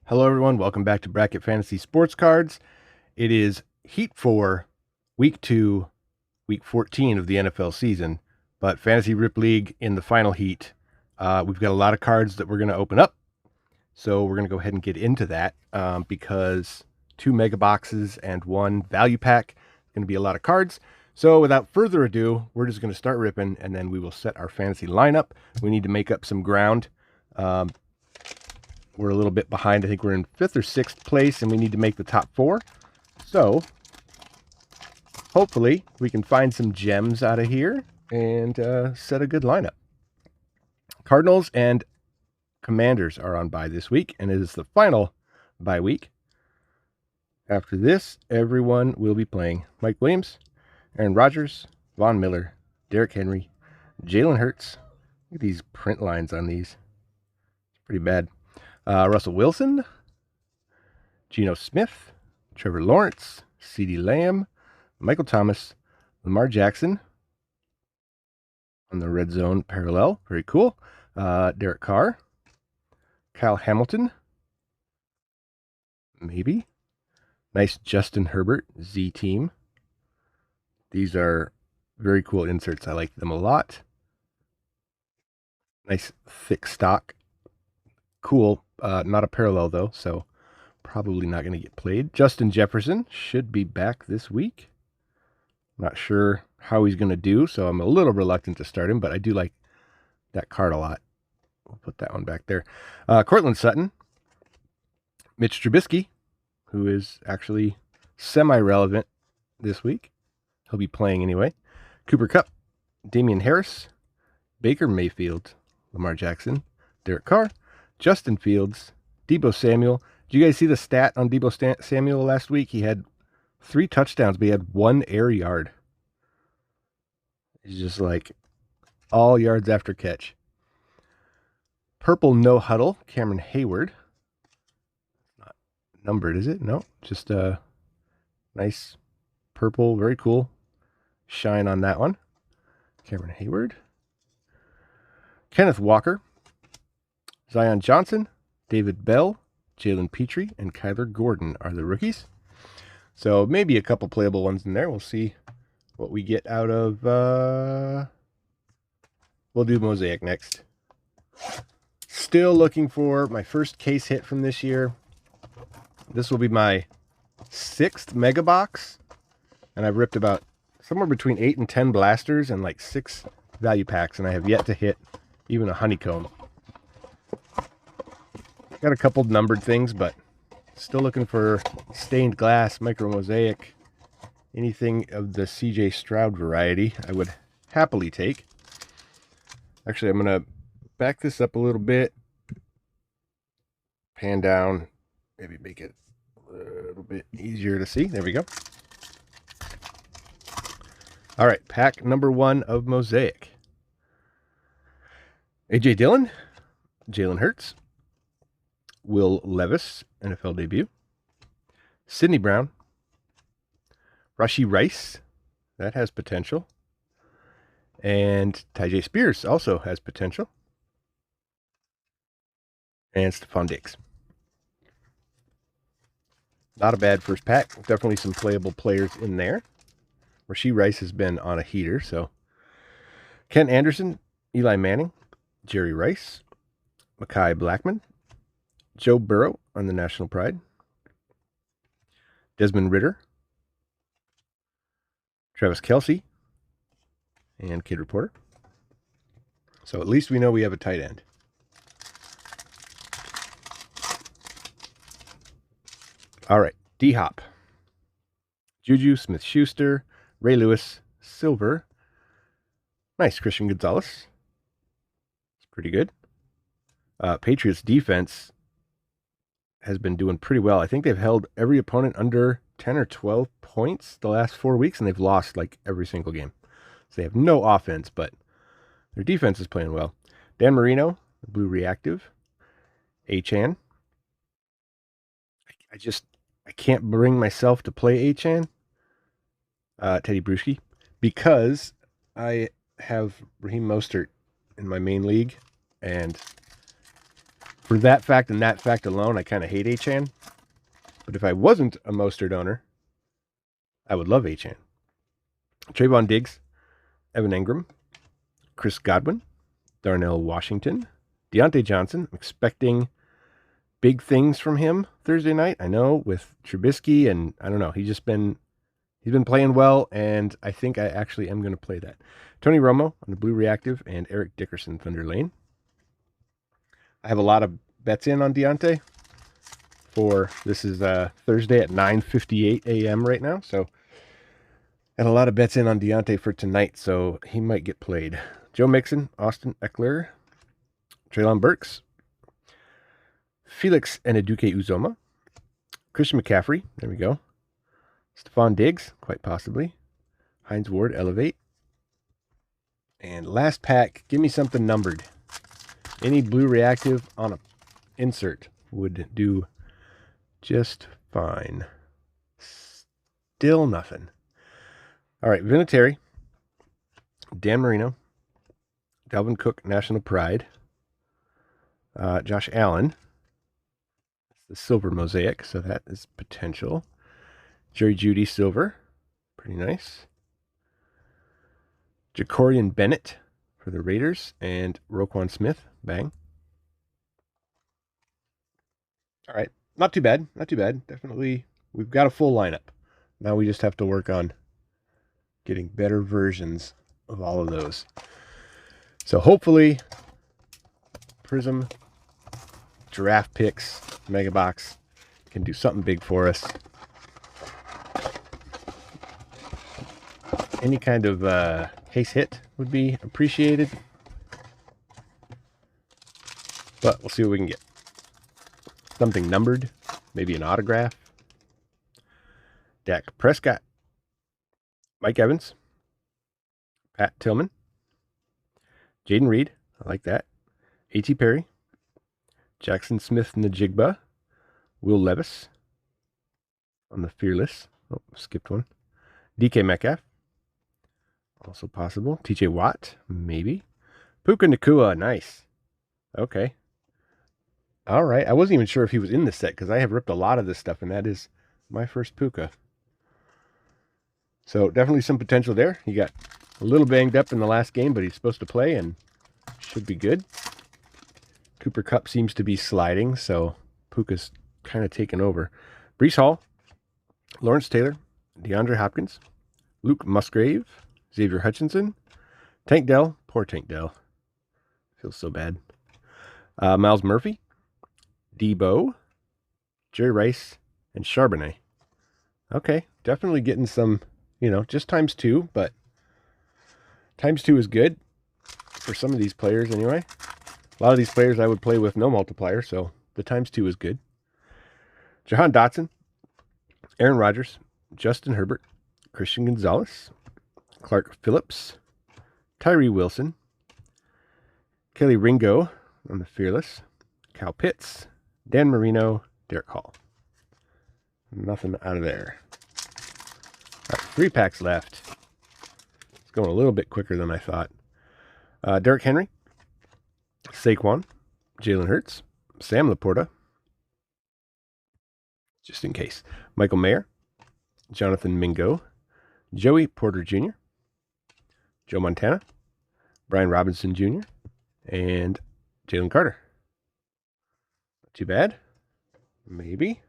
Hello, everyone. Welcome back to Bracket Fantasy Sports Cards. It is Heat 4, Week 2, Week 14 of the NFL season, but Fantasy Rip League in the final heat. We've got a lot of cards that we're going to open up, so we're going to go ahead and get into that because 2 mega boxes and 1 value pack is going to be a lot of cards. So without further ado, we're just going to start ripping, and then we will set our fantasy lineup. We need to make up some ground. We're a little bit behind. I think we're in 5th or 6th place, and we need to make the top 4. So, hopefully, we can find some gems out of here and set a good lineup. Cardinals and Commanders are on bye this week, and it is the final bye week. After this, everyone will be playing Mike Williams, Aaron Rodgers, Von Miller, Derrick Henry, Jalen Hurts. Look at these print lines on these. It's pretty bad. Russell Wilson, Geno Smith, Trevor Lawrence, CeeDee Lamb, Michael Thomas, Lamar Jackson on the red zone parallel. Very cool. Derek Carr, Kyle Hamilton, maybe. Nice Justin Herbert, Z team. These are very cool inserts. I like them a lot. Nice thick stock. Cool. Not a parallel, though, so probably not going to get played. Justin Jefferson should be back this week. Not sure how he's going to do, so I'm a little reluctant to start him, but I do like that card a lot. We'll put that one back there. Cortland Sutton, Mitch Trubisky, who is actually semi-relevant this week. He'll be playing anyway. Cooper Kupp, Damian Harris, Baker Mayfield, Lamar Jackson, Derek Carr, Justin Fields, Deebo Samuel. Did you guys see the stat on Deebo Samuel last week? He had 3 touchdowns, but he had 1 air yard. He's just like all yards after catch. Purple no huddle, Cameron Hayward. Not numbered, is it? No, just a nice purple, very cool shine on that one. Cameron Hayward. Kenneth Walker, Zion Johnson, David Bell, Jalen Petrie, and Kyler Gordon are the rookies. So maybe a couple playable ones in there. We'll see what we get out of... We'll do Mosaic next. Still looking for my first case hit from this year. This will be my 6th mega box. And I've ripped about somewhere between 8 and 10 blasters and like 6 value packs. And I have yet to hit even a honeycomb. Got a couple numbered things, but still looking for stained glass, micro mosaic, anything of the CJ Stroud variety I would happily take. Actually, I'm going to back this up a little bit, pan down, maybe make it a little bit easier to see. There we go. All right, pack number 1 of Mosaic. A.J. Dillon, Jalen Hurts, Will Levis, NFL debut. Sidney Brown. Rashee Rice, that has potential. And Tyjae Spears also has potential. And Stephon Diggs. Not a bad first pack. Definitely some playable players in there. Rashee Rice has been on a heater, so. Ken Anderson, Eli Manning, Jerry Rice, Mekhi Blackman, Joe Burrow on the National Pride, Desmond Ridder, Travis Kelce, and Kid Reporter. So at least we know we have a tight end. All right, D-Hop, Juju Smith-Schuster, Ray Lewis, Silver. Nice, Christian Gonzalez. It's pretty good. Patriots defense has been doing pretty well. I think they've held every opponent under 10 or 12 points the last 4 weeks, and they've lost like every single game. So they have no offense, but their defense is playing well. Dan Marino, the Blue Reactive. Achan. I can't bring myself to play Achan. Teddy Bruschi, because I have Raheem Mostert in my main league, and For that fact and that fact alone, I kind of hate Achan. But if I wasn't a Mostert owner, I would love Achan. Trayvon Diggs, Evan Engram, Chris Godwin, Darnell Washington, Deontay Johnson. I'm expecting big things from him Thursday night. I know with Trubisky, and I don't know. He's been playing well, and I think I actually am going to play that. Tony Romo on the Blue Reactive and Eric Dickerson Thunder Lane. I have a lot of bets in on Deontay. This is Thursday at 9:58 a.m. right now, so and a lot of bets in on Deontay for tonight, so he might get played. Joe Mixon, Austin Eckler, Treylon Burks, Felix Eneduke Uzoma, Christian McCaffrey, there we go. Stephon Diggs, quite possibly. Hines Ward, Elevate. And last pack, give me something numbered. Any Blue Reactive on a insert would do just fine. Still nothing. All right, Vinatieri, Dan Marino, Dalvin Cook, National Pride, Josh Allen, the silver mosaic, so that is potential. Jerry Jeudy, silver, pretty nice. Jacorian Bennett for the Raiders, and Roquan Smith, bang. All right, not too bad, not too bad. Definitely, we've got a full lineup. Now we just have to work on getting better versions of all of those. So hopefully, Prizm Draft Picks Mega Box can do something big for us. Any kind of case hit would be appreciated. But we'll see what we can get. Something numbered, maybe an autograph. Dak Prescott, Mike Evans, Pat Tillman, Jaden Reed, I like that. A.T. Perry, Jackson Smith-Njigba, Will Levis on the Fearless. Oh, skipped one. DK Metcalf, also possible. TJ Watt, maybe. Puka Nacua, nice. Okay. All right. I wasn't even sure if he was in the set because I have ripped a lot of this stuff, and that is my first Puka. So definitely some potential there. He got a little banged up in the last game, but he's supposed to play and should be good. Cooper Kupp seems to be sliding, so Puka's kind of taken over. Breece Hall, Lawrence Taylor, DeAndre Hopkins, Luke Musgrave, Xavier Hutchinson, Tank Dell, poor Tank Dell, feels so bad. Miles Murphy, Debo, Jerry Rice, and Charbonnet. Okay, definitely getting some, just times 2, but times 2 is good for some of these players anyway. A lot of these players I would play with no multiplier, so the times 2 is good. Jahan Dotson, Aaron Rodgers, Justin Herbert, Christian Gonzalez, Clark Phillips, Tyree Wilson, Kelly Ringo on the Fearless, Kyle Pitts, Dan Marino, Derek Hall. Nothing out of there. All right, 3 packs left. It's going a little bit quicker than I thought. Derrick Henry, Saquon, Jalen Hurts, Sam Laporta, just in case, Michael Mayer, Jonathan Mingo, Joey Porter Jr., Joe Montana, Brian Robinson Jr., and Jalen Carter. Not too bad. Maybe.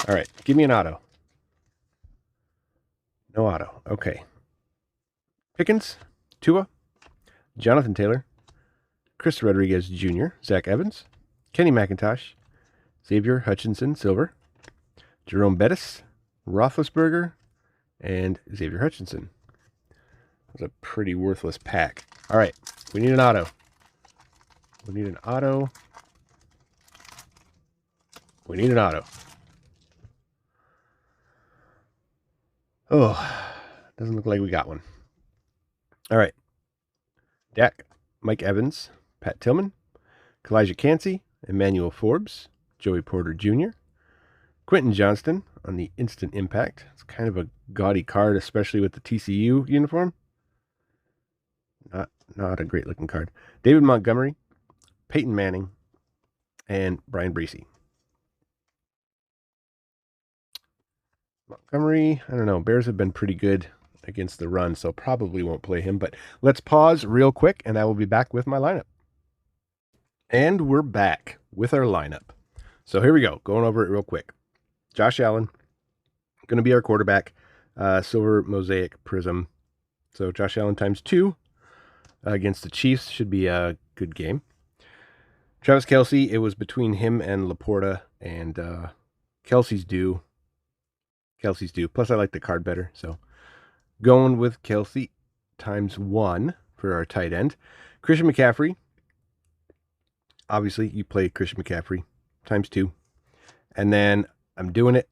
All right, give me an auto. No auto. Okay. Pickens, Tua, Jonathan Taylor, Chris Rodriguez Jr., Zach Evans, Kenny McIntosh, Xavier Hutchinson, silver, Jerome Bettis, Roethlisberger, and Xavier Hutchinson. That was a pretty worthless pack. All right, we need an auto. We need an auto. We need an auto. Oh, doesn't look like we got one. All right. Dak, Mike Evans, Pat Tillman, Kalijah Cansey, Emmanuel Forbes, Joey Porter Jr., Quentin Johnston on the Instant Impact. It's kind of a gaudy card, especially with the TCU uniform. Not a great looking card. David Montgomery, Peyton Manning, and Brian Breesy. Montgomery, I don't know. Bears have been pretty good against the run, so probably won't play him. But let's pause real quick, and I will be back with my lineup. And we're back with our lineup. So here we go. Going over it real quick. Josh Allen, going to be our quarterback. Silver Mosaic Prizm. So Josh Allen times 2 against the Chiefs should be a good game. Travis Kelce, it was between him and Laporta, and Kelsey's due. Plus, I like the card better, so going with Kelce times 1 for our tight end. Christian McCaffrey. Obviously, you play Christian McCaffrey times 2. And then I'm doing it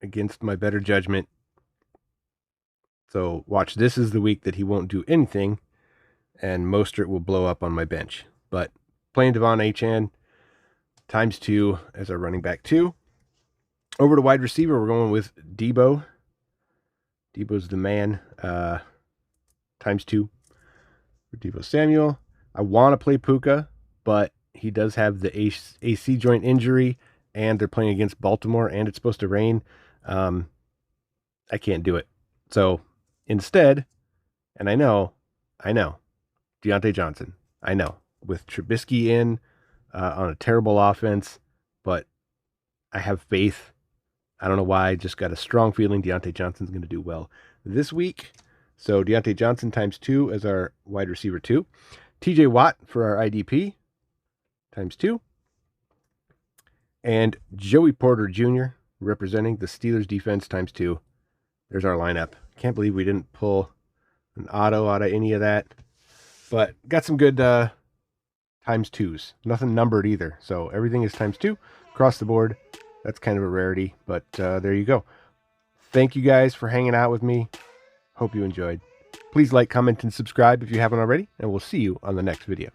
against my better judgment. So watch, this is the week that he won't do anything, and Mostert will blow up on my bench. But playing Devon Achane times 2 as our running back 2. Over to wide receiver, we're going with Debo. Debo's the man. Times 2 for Debo Samuel. I want to play Puka, but he does have the AC joint injury, and they're playing against Baltimore, and it's supposed to rain. I can't do it. So instead, and I know, Deontay Johnson. I know, with Trubisky in on a terrible offense, but I have faith. I don't know why. I just got a strong feeling Deontay Johnson's going to do well this week. So Deontay Johnson times 2 as our wide receiver 2. TJ Watt for our IDP times 2. And Joey Porter Jr. representing the Steelers defense times 2. There's our lineup. Can't believe we didn't pull an auto out of any of that. But got some good times 2s. Nothing numbered either. So everything is times 2 across the board. That's kind of a rarity, but there you go. Thank you guys for hanging out with me. Hope you enjoyed. Please like, comment, and subscribe if you haven't already, and we'll see you on the next video.